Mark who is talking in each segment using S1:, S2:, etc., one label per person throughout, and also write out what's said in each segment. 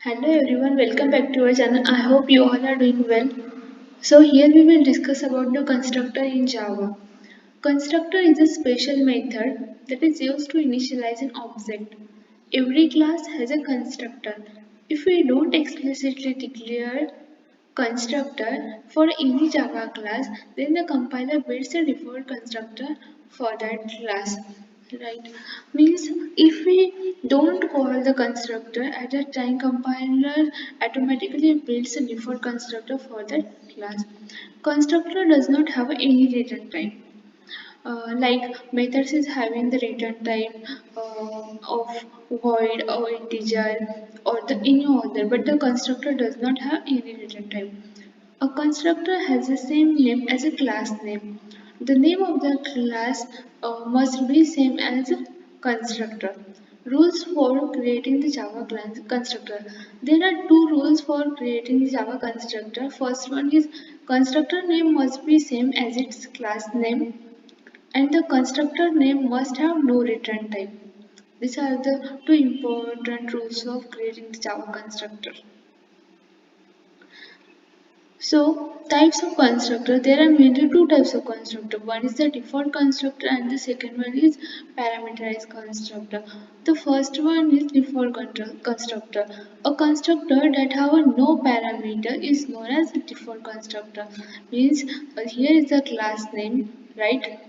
S1: Hello everyone, welcome back to our channel. I hope you all are doing well. So here we will discuss about the constructor in Java. Constructor is a special method that is used to initialize an object. Every class has a constructor. If we don't explicitly declare constructor for any Java class, then the compiler builds a default constructor for that class. Right? Means if we don't call the constructor at that time, compiler automatically builds a default constructor for that class. Constructor does not have any return type. Like methods is having the return type of void or integer or the any other, but the constructor does not have any return type. A constructor has the same name as a class name. The name of the class must be same as a constructor. Rules for creating the Java class constructor. There are two rules for creating the Java constructor. First one is constructor name must be same as its class name and the constructor name must have no return type. These are the two important rules of creating the Java constructor. So, types of constructor, there are mainly two types of constructor. One is the default constructor and the second one is parameterized constructor. The first one is default constructor. A constructor that have a no parameter is known as a default constructor. Means here is the class name, right?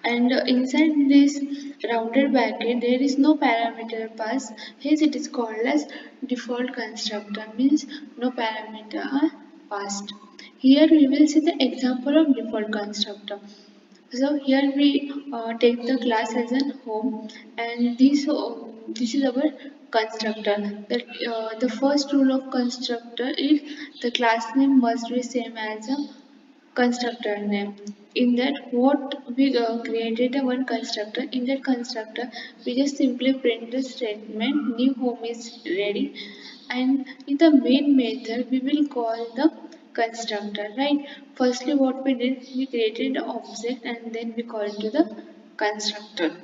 S1: And inside this rounded bracket there is no parameter pass, hence it is called as default constructor, means no parameter are passed. Here we will see the example of default constructor. So here we take the class as a home, and this is our constructor. The first rule of constructor is the class name must be same as a constructor name. In that what we created a one constructor. In that constructor we just simply print the statement new home is ready, and in the main method we will call the constructor, right? Firstly what we did, we created the object and then we called to the constructor.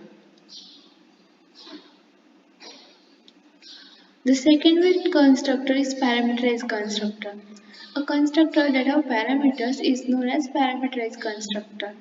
S1: The second way constructor is parameterized constructor. A constructor that have parameters is known as parameterized constructor.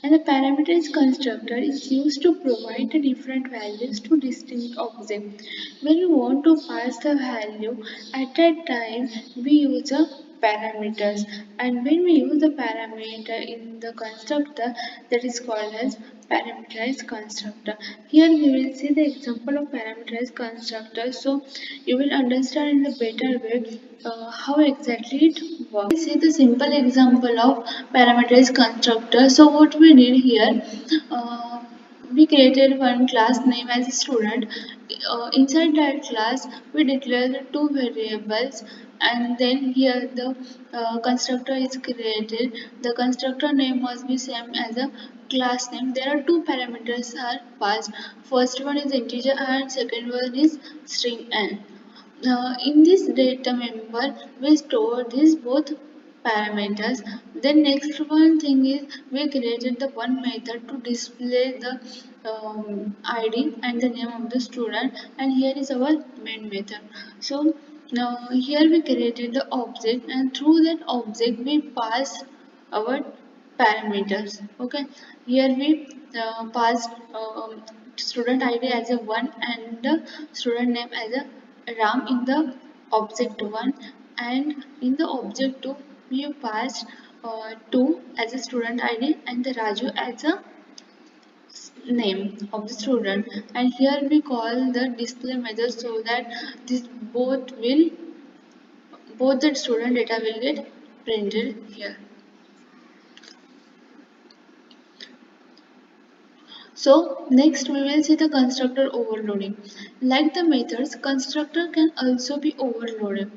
S1: And the parameterized constructor is used to provide the different values to distinct objects. When we want to pass the value, at that time we use a parameters, and when we use the parameter in the constructor, that is called as parameterized constructor. Here we will see the example of parameterized constructor, so you will understand in a better way how exactly it works. Let's see the simple example of parameterized constructor. So what we did here, uh, we created one class name as a student. Inside that class we declare the two variables, and then here the constructor is created. The constructor name must be same as a class name. There are two parameters are passed. First one is integer and second one is string n. In this data member, we store these both parameters. Then next one thing is we created the one method to display the ID and the name of the student, and here is our main method. So now here we created the object, and through that object we pass our parameters. Okay, here we passed student ID as a 1 and the student name as a Ram in the object 1, and in the object 2 we passed 2 as a student ID and the Raju as a name of the student, and here we call the display method so that this both the student data will get printed here. So next we will see the constructor overloading. Like the methods, constructor can also be overloaded.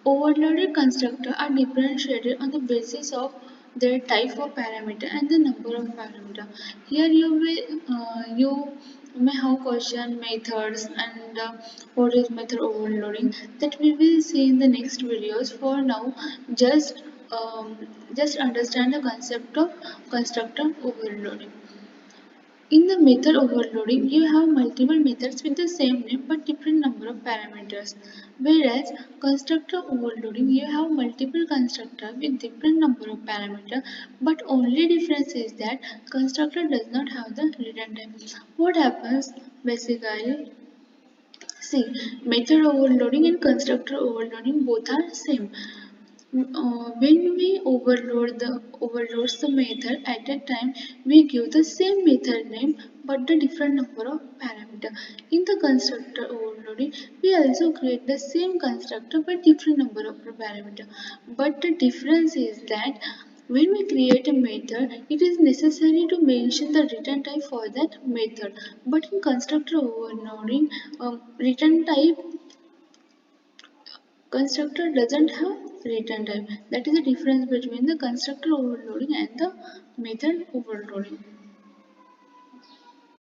S1: Overloaded constructors are differentiated on the basis of their type of parameter and the number of parameter. Here you may have question methods and what is method overloading, that we will see in the next videos. For now, just just understand the concept of constructor overloading. In the method overloading, you have multiple methods with the same name but different number of parameters. Whereas constructor overloading, you have multiple constructors with different number of parameters, but only difference is that constructor does not have the return time. What happens basically? See, method overloading and constructor overloading both are same. When we overloads the method at a time, we give the same method name but the different number of parameter. In the constructor overloading, we also create the same constructor but different number of parameter. But the difference is that when we create a method, it is necessary to mention the return type for that method. But in constructor overloading, return type constructor doesn't have return type. That is the difference between the constructor overloading and the method overloading.